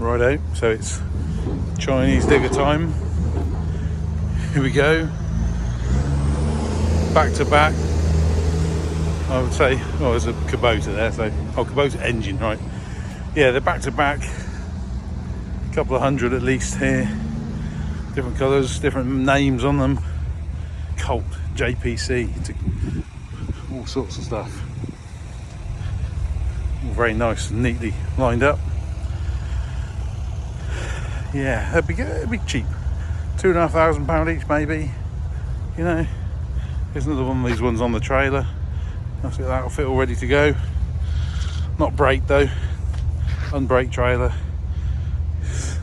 Righto, so it's Chinese digger time. Here we go. Back to back. I would say, oh, there's a Kubota there, so, oh, Kubota engine, right. Yeah, they're back to back. A couple of hundred at least here. Different colours, different names on them. Colt, JPC, all sorts of stuff. All very nice and neatly lined up. Yeah, it'd be cheap. £2,500 each, maybe. You know, there's another one of these ones on the trailer. That's it, that'll fit all ready to go. Not braked though. Unbraked trailer. It's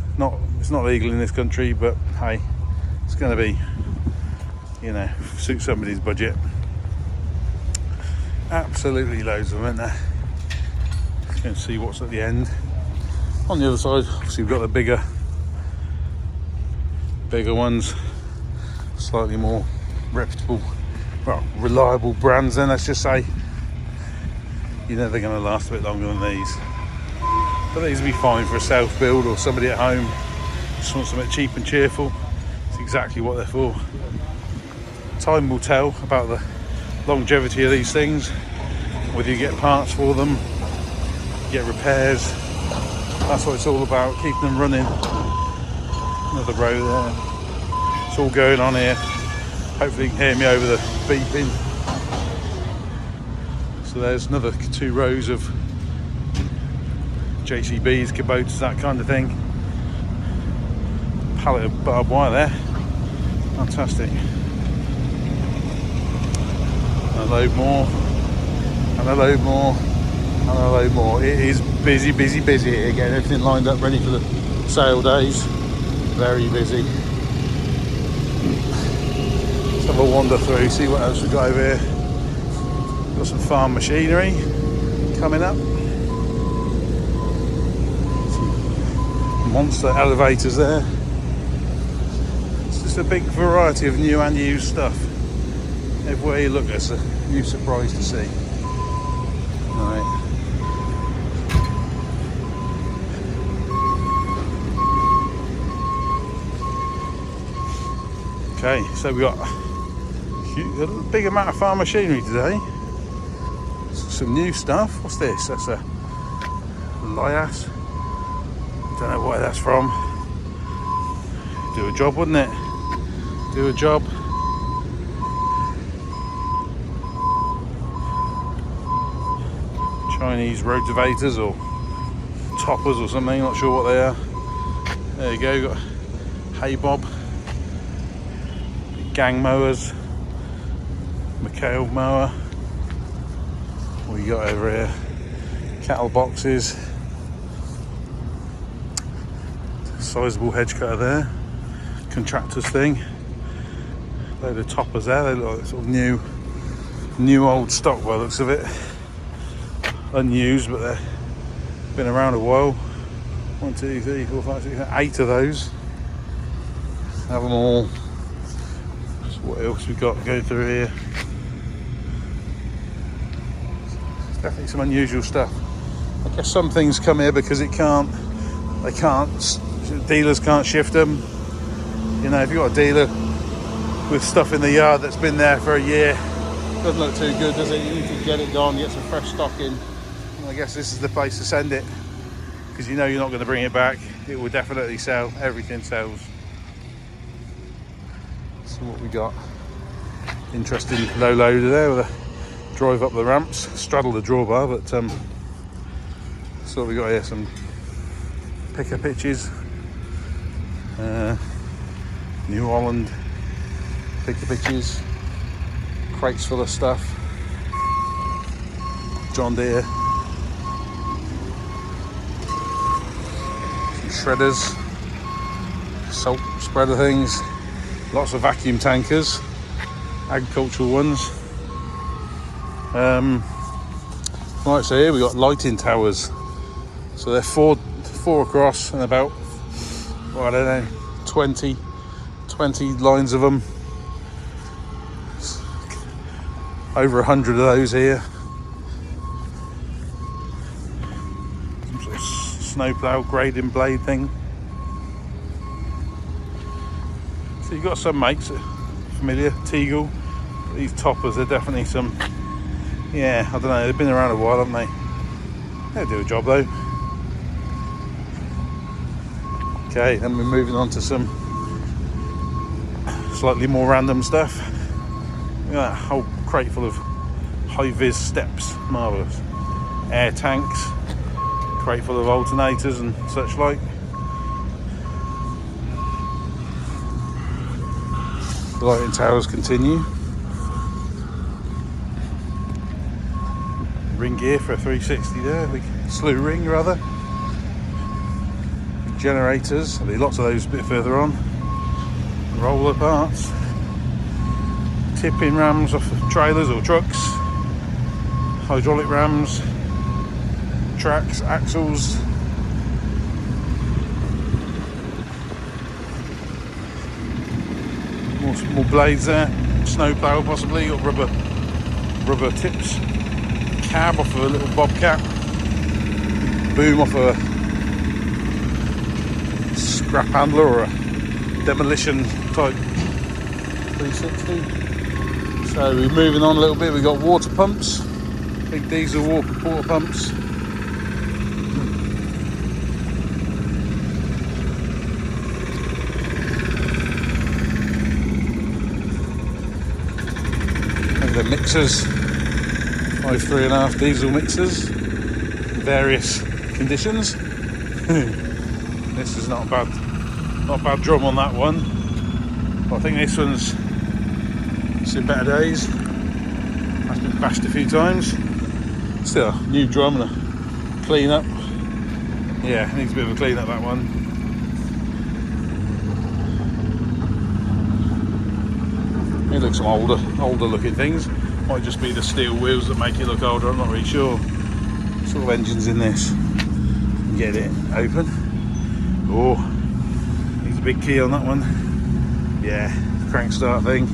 not legal in this country, but hey, it's going to be, you know, suit somebody's budget. Absolutely loads of them, aren't there? Let's go and see what's at the end. On the other side, obviously we've got the bigger ones, slightly more reputable, well, reliable brands then, let's just say. You know they're going to last a bit longer than these, but these will be fine for a self-build or somebody at home just wants something cheap and cheerful. It's exactly what they're for. Time will tell about the longevity of these things, whether you get parts for them, get repairs. That's what it's all about, keeping them running. Another row there. It's all going on here. Hopefully you can hear me over the beeping. So there's another 2 rows of JCBs, Kubotas, that kind of thing. Pallet of barbed wire there. Fantastic. And a load more. And a load more. And a load more. It is busy here. Getting everything lined up ready for the sale days. Very busy. Let's have a wander through, see what else we've got over here. Got some farm machinery coming up. Some monster elevators there. It's just a big variety of new and used stuff. Everywhere you look, it's a new surprise to see. Right. Okay, so we got a big amount of farm machinery today. Some new stuff. What's this? That's a Lias. Don't know where that's from. Do a job, wouldn't it? Do a job. Chinese rotavators or toppers or something. Not sure what they are. There you go. Got hay bob. Gang mowers, McHale mower. What we got over here? Cattle boxes. Sizable hedge cutter there. Contractors thing. Load of toppers there. They look like sort of new old stock by the looks of it. Unused, but they've been around a while. 1, 2, 3, 4, 5, 6, 8 of those. Have them all. What else we got going through here? It's definitely some unusual stuff. I guess some things come here because dealers can't shift them. You know, if you've got a dealer with stuff in the yard that's been there for a year, it doesn't look too good, does it? You need to get it gone, get some fresh stock in. And I guess this is the place to send it, because you know you're not going to bring it back. It will definitely sell. Everything sells. What we got? Interesting low loader there with a drive up the ramps, straddle the drawbar, but so what we got here, some picker pitches, New Holland picker pitches, crates full of stuff, John Deere, some shredders, salt spreader things. Lots of vacuum tankers, agricultural ones. Right, so here we got lighting towers. So they're four across and about, well, I don't know, 20 lines of them. Over 100 of those here. Some sort of snowplow grading blade thing. So you've got some makes familiar, Teagle. These toppers are definitely some, yeah, I don't know, they've been around a while, haven't they? They'll do a job though. Okay, then we're moving on to some slightly more random stuff. Look at that whole crate full of high-vis steps, marvellous. Air tanks, crate full of alternators and such like. The lighting towers continue. Ring gear for a 360 there, big slew ring rather. Generators, there'll be lots of those a bit further on. Roller parts. Tipping rams off of trailers or trucks. Hydraulic rams. Tracks, axles. More blades there. Snowplow possibly, got rubber tips. Cab off of a little bobcat. Boom off a scrap handler or a demolition type 360. So we're moving on a little bit. We've got water pumps, big diesel water pumps. And the mixers, 5 3.5 diesel mixers, various conditions. This is not a bad drum on that one. I think this one's seen better days. That's been bashed a few times. Still, new drum and a clean up. Yeah, needs a bit of a clean up, that one. It looks some older looking things. Might just be the steel wheels that make it look older, I'm not really sure. What sort of engine's in this? Get it open. Oh, needs a big key on that one. Yeah, crank start thing.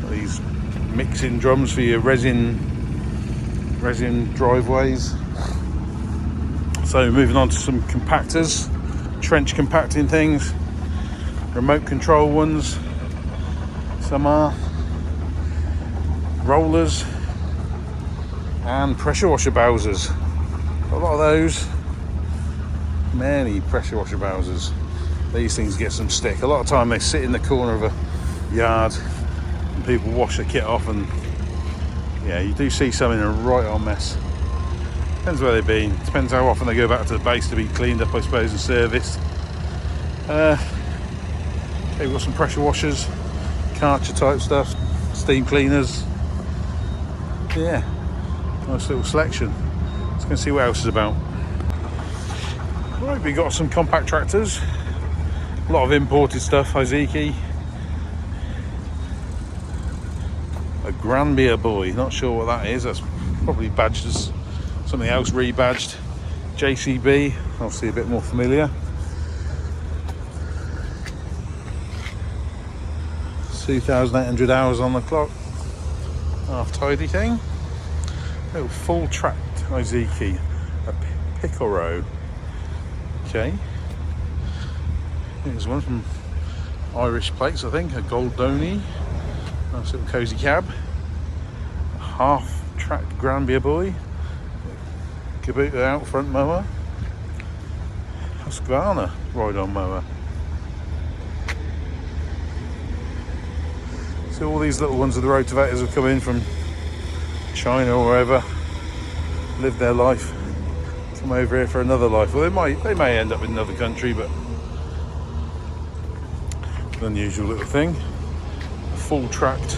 Got these mixing drums for your resin driveways. So moving on to some compactors, trench compacting things, remote control ones, some are rollers and pressure washer bowsers. A lot of those, many pressure washer bowsers. These things get some stick. A lot of time they sit in the corner of a yard and people wash the kit off, and yeah, you do see some in a right on mess. Depends where they've been, depends how often they go back to the base to be cleaned up, I suppose, and serviced. Okay, we've got some pressure washers, Karcher type stuff, steam cleaners. Yeah, nice little selection. Let's go and see what else is about. Right, we got some compact tractors, a lot of imported stuff. Hizeki, a Granbia boy, not sure what that is. That's probably badged as something else, rebadged. JCB, obviously a bit more familiar. 2,800 hours on the clock. Half tidy thing. Little full tracked Hizeki, a Picoro. Okay. Here's one from Irish plates, I think, a Goldoni. Nice little cosy cab. A half tracked Granbia boy. Kubota out front mower. Husqvarna ride on mower. So all these little ones with the rotavators have come in from China or wherever, lived their life, come over here for another life. Well, they may end up in another country, but an unusual little thing. A full tracked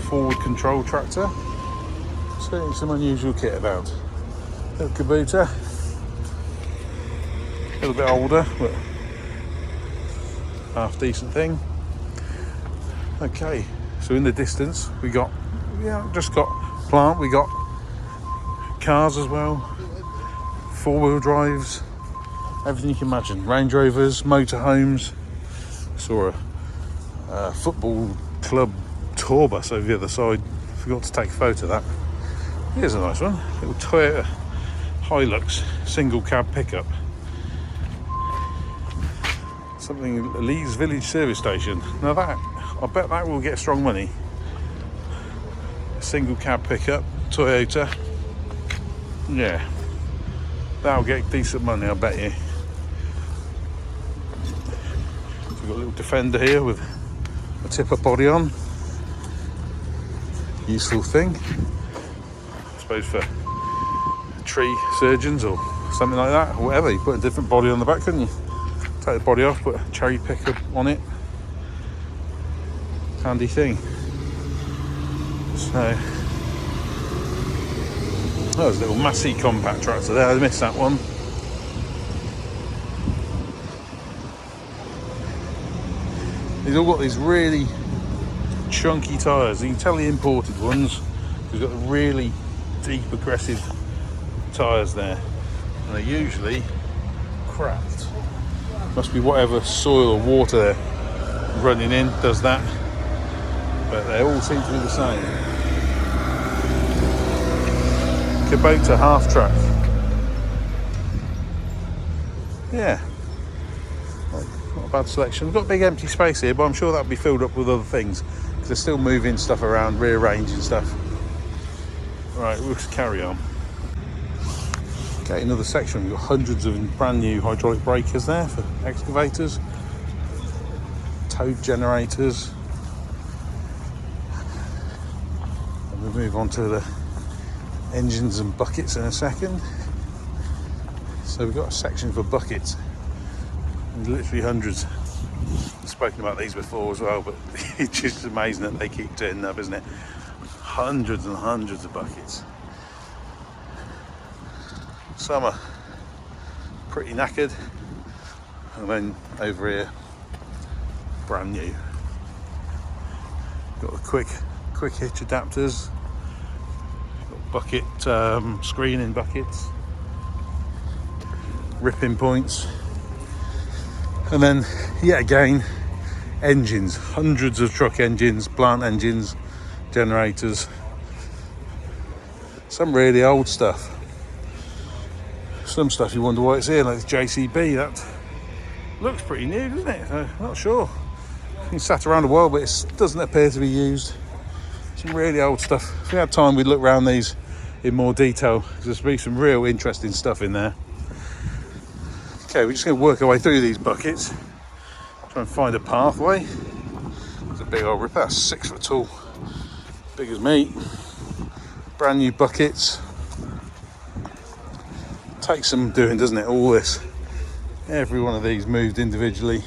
forward control tractor. So some unusual kit about. Little Kubota, a little bit older, but half decent thing. Okay, so in the distance we got, just got plant, we got cars as well, 4-wheel drives, everything you can imagine, Range Rovers, motorhomes. Saw a football club tour bus over the other side forgot to take a photo of that. Here's a nice one, little Toyota Hilux single cab pickup. Something Leeds Village service station. Now that, I bet that will get strong money. A single cab pickup, Toyota. Yeah, that'll get decent money, I bet you. So we've got a little Defender here with a tip-up body on. Useful thing, I suppose, for tree surgeons or something like that, or whatever. You put a different body on the back, couldn't you? Take the body off, put a cherry picker on it. Handy thing. So, oh, there's a little Massey compact tractor there. I missed that one. They've all got these really chunky tyres. You can tell the imported ones. We've got the really deep, aggressive tyres there, and they're usually cracked. Must be whatever soil or water they're running in does that, but they all seem to be the same. Kubota half track. Yeah, not a bad selection. We've got a big empty space here, but I'm sure that'll be filled up with other things because they're still moving stuff around, rearranging stuff. Right, we'll just carry on. Okay, another section. We've got hundreds of brand new hydraulic breakers there for excavators, towed generators. And we'll move on to the engines and buckets in a second. So we've got a section for buckets, and literally hundreds. I've spoken about these before as well, but it's just amazing that they keep turning up, isn't it? Hundreds and hundreds of buckets. Some are pretty knackered, and then over here, brand new. Got the quick hitch adapters. Got bucket screening buckets, ripping points, and then yet again engines. Hundreds of truck engines, plant engines, generators. Some really old stuff. Some stuff you wonder why it's here, like the JCB. That looks pretty new, doesn't it? I'm not sure. It's sat around a while, but it doesn't appear to be used. Some really old stuff. If we had time, we'd look around these in more detail. There's be some real interesting stuff in there. Okay, we're just going to work our way through these buckets. Try and find a pathway. There's a big old ripper. That's 6 foot tall. Big as me. Brand new buckets. Takes some doing, doesn't it? All this. Every one of these moved individually.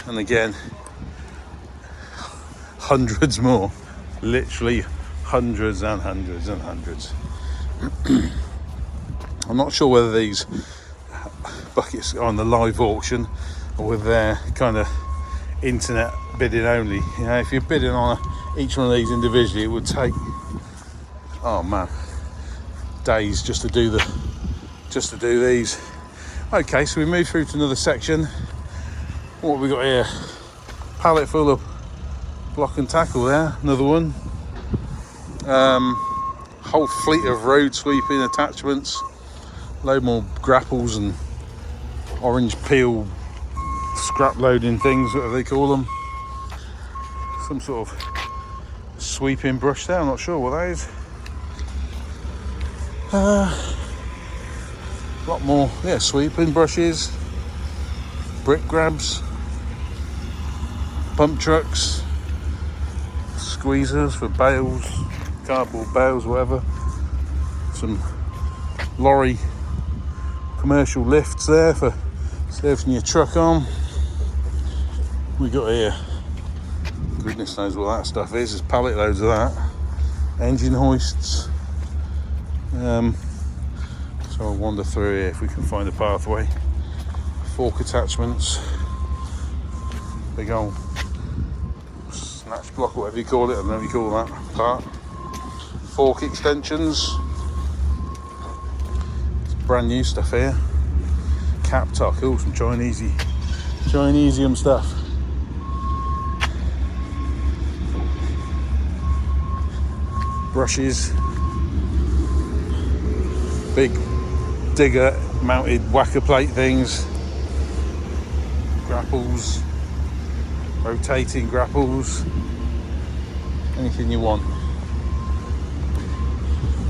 And again, hundreds more. Literally hundreds and hundreds and hundreds. I'm not sure whether these buckets are on the live auction or whether they're kind of internet bidding only. You know, if you're bidding on each one of these individually, it would take, oh man, days just to do these. Okay, so we move through to another section. What have we got here? Pallet full of block and tackle there, another one. Whole fleet of road sweeping attachments, load more grapples and orange peel scrap loading things, whatever they call them. Some sort of sweeping brush there, I'm not sure what that is. A lot more, yeah, sweeping brushes, brick grabs, pump trucks, squeezers for bales, cardboard bales, whatever. Some lorry commercial lifts there for servicing your truck on. We got here, goodness knows what that stuff is. There's pallet loads of that. Engine hoists. So I'll wander through here if we can find a pathway. Fork attachments. Big old snatch block, whatever you call it. I don't know what you call that part. Fork extensions. It's brand new stuff here. Cap tuck, some Chinesium stuff. brushes, big digger mounted whacker plate things, grapples, rotating grapples, anything you want.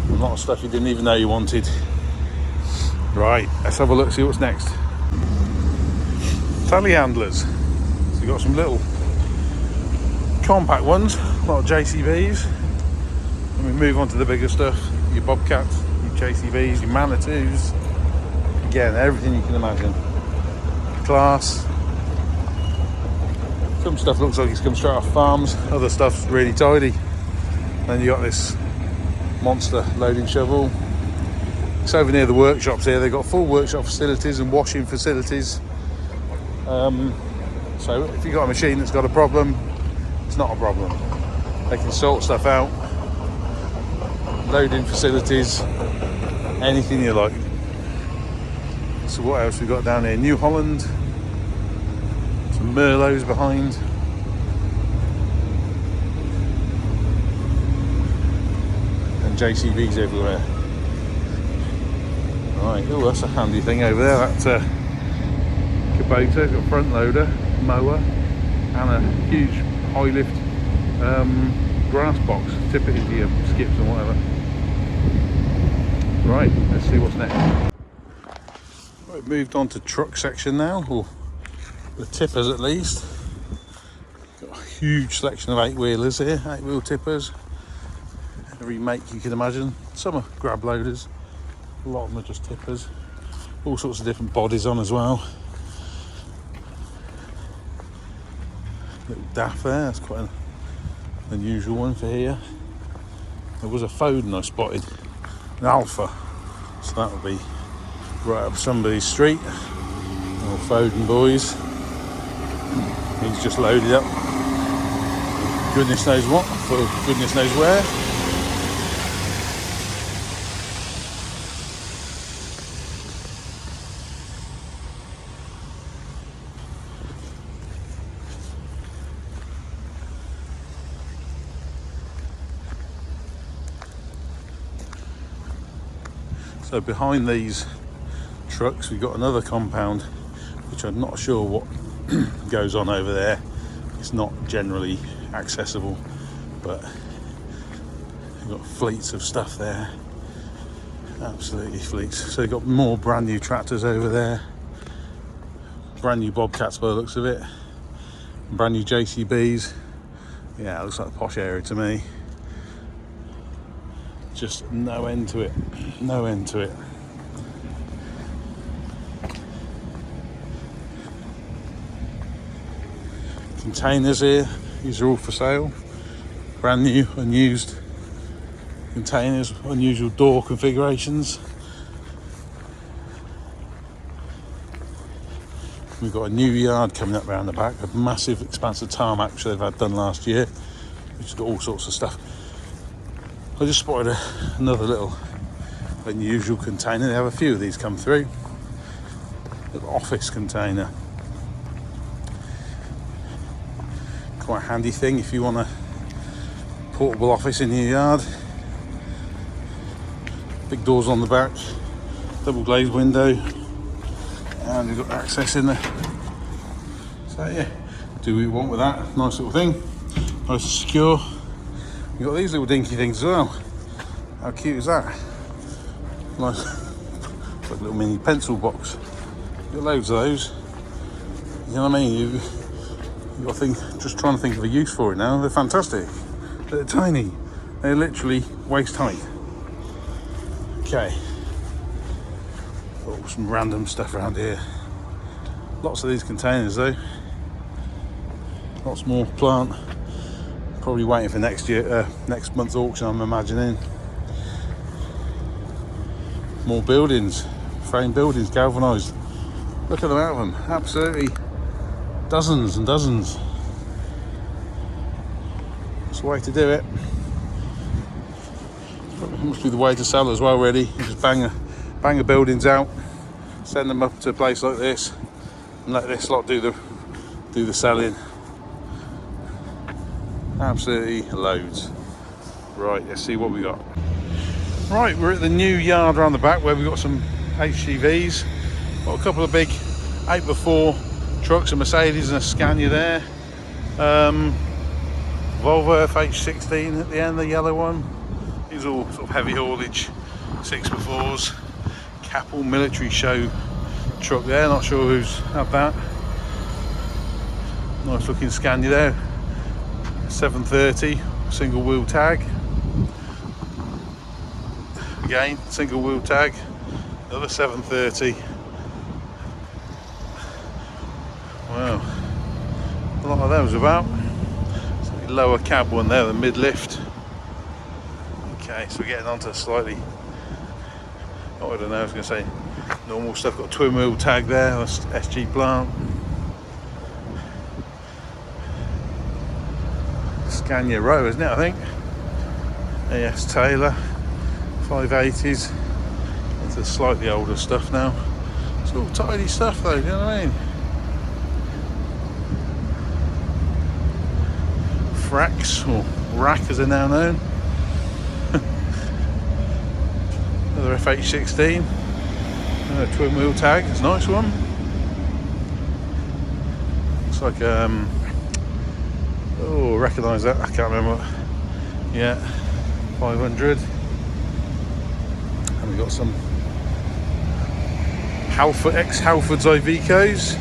A lot of stuff you didn't even know you wanted. Right, let's have a look, see what's next. Telehandlers. So you've got some little compact ones, a lot of JCBs. And we move on to the bigger stuff, your Bobcats, your JCBs, your Manitous. Again, everything you can imagine. Class. Some stuff looks like it's come straight off farms, other stuff's really tidy. Then you got this monster loading shovel. It's over near the workshops here. They've got full workshop facilities and washing facilities. So if you've got a machine that's got a problem, it's not a problem. They can sort stuff out. Loading facilities, anything you like. So what else we got down here? New Holland. Some Merlots behind. And JCBs everywhere. Right, oh, that's a handy thing over there. That's a Kubota, got front loader, mower, and a huge high lift grass box. Tip it into your skips and whatever. Right, let's see what's next. Right, moved on to truck section now, or the tippers at least. Got a huge selection of 8-wheelers here, 8-wheel tippers. Every make you can imagine. Some are grab loaders. A lot of them are just tippers. All sorts of different bodies on as well. Little DAF there, that's quite an unusual one for here. There was a Foden I spotted, an Alpha. So that would be right up somebody's street. Little Foden boys. He's just loaded up. Goodness knows what, for goodness knows where. So behind these trucks we've got another compound which I'm not sure what goes on over there. It's not generally accessible, but we've got fleets of stuff there, absolutely fleets. So we've got more brand new tractors over there, brand new Bobcats by the looks of it, brand new JCBs. Yeah, it looks like a posh area to me. Just no end to it, no end to it. Containers here, these are all for sale. Brand new, unused containers, unusual door configurations. We've got a new yard coming up round the back, a massive expanse of tarmac which they've had done last year, which has got all sorts of stuff. I just spotted another little unusual container. They have a few of these come through. Little office container. Quite a handy thing if you want a portable office in your yard. Big doors on the back, double glazed window, and you've got access in there. So yeah, do what you want with that. Nice little thing, nice and secure. You've got these little dinky things as well. How cute is that? Nice, like a little mini pencil box. You've got loads of those. You know what I mean? You've got to think, just trying to think of a use for it now. They're fantastic. They're tiny. They're literally waist height. Okay. Got some random stuff around here. Lots of these containers though. Lots more plant. Probably waiting for next month's auction, I'm imagining. More buildings, frame buildings, galvanised. Look at them out of them, absolutely dozens and dozens. That's the way to do it. Must be the way to sell as well, really. You just bang the buildings out, send them up to a place like this, and let this lot do the selling. Absolutely loads. Right, let's see what we got. Right, we're at the new yard around the back where we've got some HGVs. Got a couple of big 8x4 trucks, a Mercedes and a Scania there. Volvo FH16 at the end, the yellow one. These are all sort of heavy haulage 6x4s. Capel military show truck there, not sure who's had that. Nice looking Scania there. 730 single wheel tag. Again, single wheel tag. Another 730. Wow, a lot of those about. Lower cab one there, the mid lift. Okay, so we're getting onto slightly, oh, I don't know, I was going to say normal stuff. Got a twin wheel tag there, that's SG plant. Scania Row, isn't it, I think? AS Taylor, 580s. Into slightly older stuff now. It's all tidy stuff though, you know what I mean? Fracks, or rack as they're now known. Another FH16. Another twin wheel tag, it's a nice one. Looks like oh, I recognise that, I can't remember. Yeah, 500. And we've got some Halford, ex-Halfords Ivecos.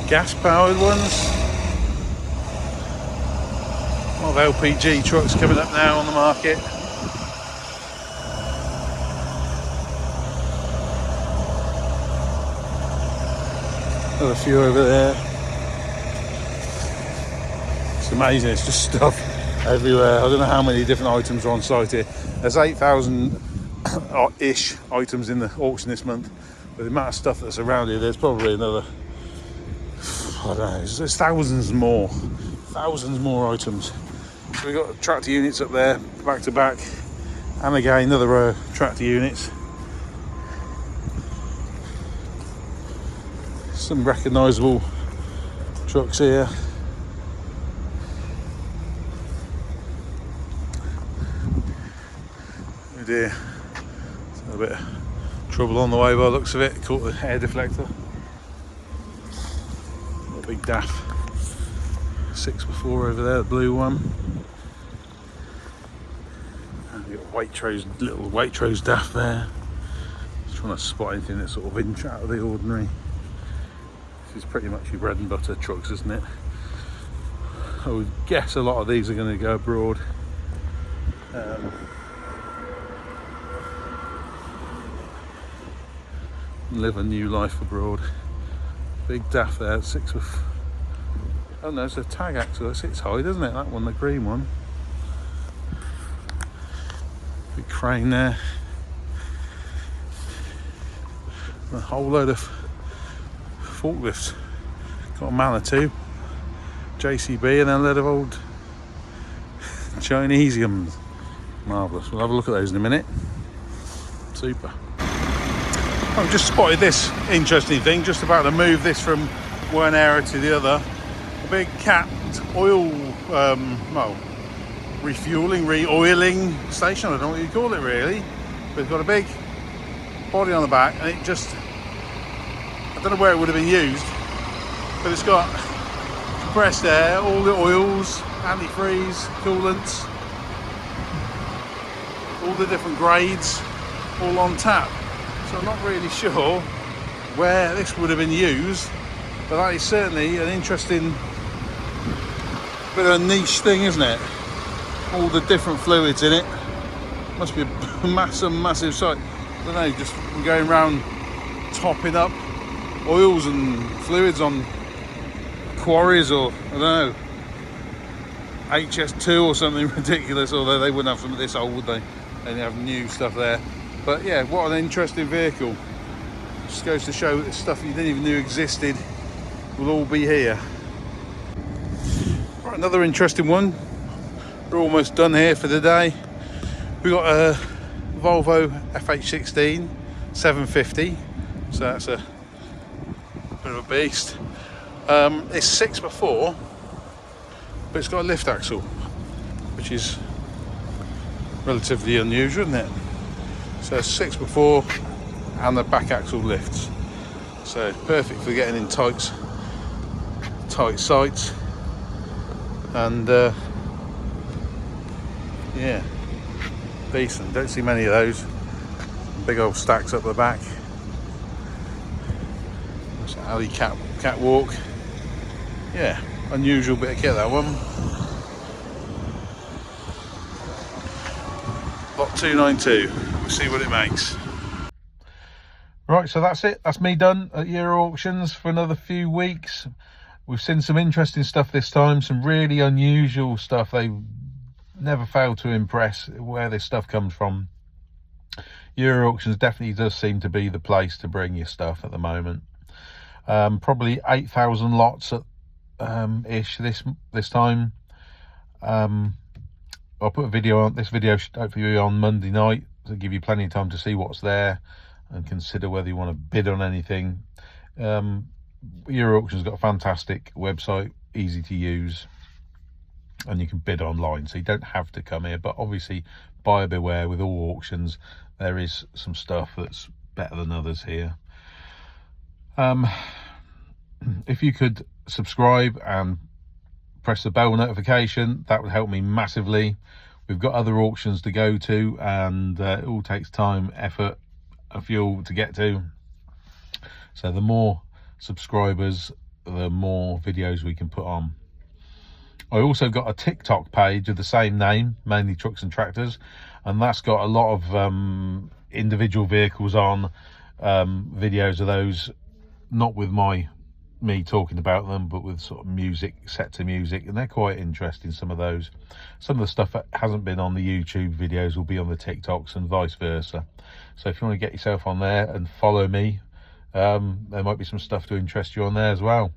Gas powered ones. A lot of LPG trucks coming up now on the market. Another few over there. It's amazing, it's just stuff everywhere. I don't know how many different items are on site here. There's 8,000-ish items in the auction this month. With the amount of stuff that's around here, there's probably another, I don't know, there's thousands more items. So we've got tractor units up there, back to back, and again another row of tractor units. Some recognisable trucks here. Oh dear, a bit of trouble on the way by the looks of it. Caught the air deflector. A big DAF 6x4 over there, the blue one. And we've got Waitrose, little Waitrose DAF there. Just trying to spot anything that's sort of out of the ordinary. This is pretty much your bread and butter trucks, isn't it? I would guess a lot of these are going to go abroad. Live a new life abroad. Big DAF there, 6 with. Oh no, it's a tag axle. It sits high, doesn't it? That one, the green one. Big crane there. A whole load of forklifts. Got a Manitou, JCB, and then a load of old Chinese guns. Marvellous. We'll have a look at those in a minute. Super. I've just spotted this interesting thing, just about to move this from one area to the other. A big capped oil, refueling, re-oiling station. I don't know what you call it really, but it's got a big body on the back, and it just, I don't know where it would have been used, but it's got compressed air, all the oils, antifreeze, coolants, all the different grades, all on tap. So I'm not really sure where this would have been used, but that is certainly an interesting bit of a niche thing, isn't it? All the different fluids in it. Must be a massive site. I don't know, just going around topping up oils and fluids on quarries, or I don't know, HS2 or something ridiculous, although they wouldn't have something this old, would they? They have new stuff there. But yeah, what an interesting vehicle. Just goes to show that stuff you didn't even know existed will all be here. Right, another interesting one. We're almost done here for the day. We've got a Volvo FH16 750. So that's a bit of a beast. It's 6x4. but it's got a lift axle, which is relatively unusual, isn't it? So 6x4 and the back axle lifts, so perfect for getting in tight sites. And yeah, decent. Don't see many of those. Big old stacks up the back. That's an alley catwalk. Yeah, unusual bit of kit, that one. Lot 292. We'll see what it makes. Right, so that's it. That's me done at Euro Auctions for another few weeks. We've seen some interesting stuff this time, some really unusual stuff. They never fail to impress where this stuff comes from. Euro Auctions definitely does seem to be the place to bring your stuff at the moment. Probably 8,000 lots at ish this time. I'll put a video on this video, should hopefully be on Monday night, to give you plenty of time to see what's there and consider whether you want to bid on anything. Euro Auctions got a fantastic website, easy to use, and you can bid online, so you don't have to come here. But obviously, buyer beware with all auctions. There is some stuff that's better than others here. If you could subscribe and press the bell notification, that would help me massively. We've got other auctions to go to, and it all takes time, effort and fuel to get to. So the more subscribers, the more videos we can put on. I also got a TikTok page of the same name, mainly trucks and tractors, and that's got a lot of individual vehicles on, videos of those, not with me talking about them, but with sort of music, set to music, and they're quite interesting, some of those. Some of the stuff that hasn't been on the YouTube videos will be on the TikToks and vice versa. So if you want to get yourself on there and follow me, there might be some stuff to interest you on there as well.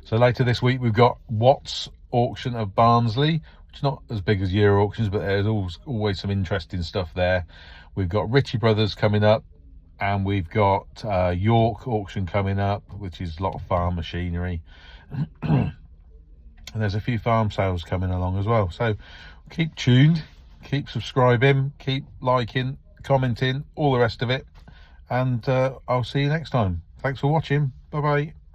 So later this week we've got Watts auction of Barnsley, which is not as big as Euro Auctions, but there's always some interesting stuff there. We've got Ritchie Brothers coming up, and we've got York auction coming up, which is a lot of farm machinery. And there's a few farm sales coming along as well. So keep tuned, keep subscribing, keep liking, commenting, all the rest of it, and I'll see you next time. Thanks for watching. Bye bye.